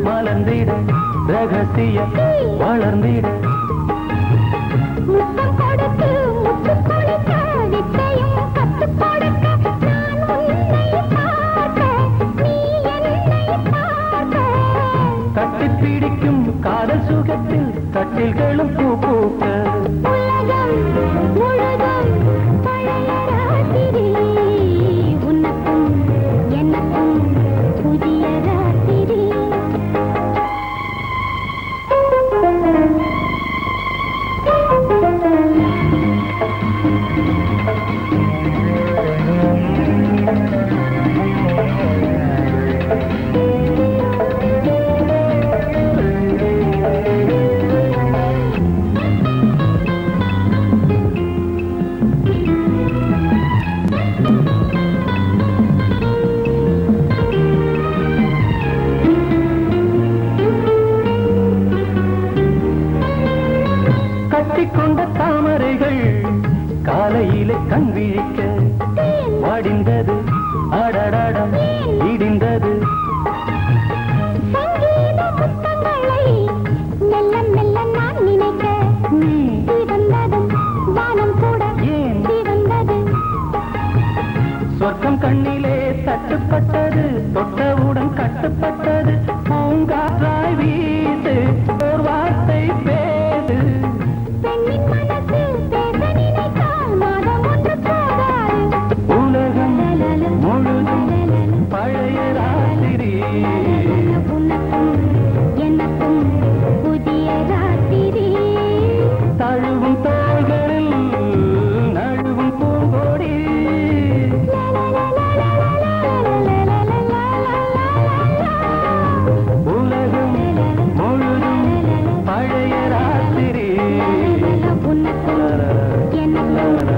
மலர்ந்திட ரகசிய வளர்ந்திட முத்தம் கொடுத்து முத்து கொடுக்க வித்தையும் கத்து கொடுக்க நான் உன்னை பார்க்க நீ என்னை பார்க்க கட்டி பிடிக்கும் காதல் சுகத்தில் கட்டில்களும் பூ பூக்க உலகம் முழுதும் பழைய ராத்திரி உனக்கும் எனக்கும் புதிய ராத்திரி கட்டிக்கொண்ட தாமரைகள் காலையிலே கண் விழிக்க வாடிந்தது அடடடம் இடிந்தது சங்கீத முத்தங்களை மெல்ல மெல்ல நான் நினைக்க நீ வந்ததும் வானம் கூட ஏன் வந்தது சொர்க்கம் கண்ணிலே தட்டுப்பட்டது தொட்டவுடன் கட்டுப்பட்டது பூங்காற்றாய் வீசு ஒரு வார்த்தை பேசு பெண்ணின் மனசு பேச நினைத்தால் மாதம் ஒன்று போகாது உலகம் முழுதும் பழைய ராத்திரி உனக்கும் எனக்கும் புதிய ராத்திரி தழுவும் தோள்களில் நழுவும் பூங்கோடி உலகம் முழுதும் பழைய ராத்திரி உனக்கும் எனக்கும்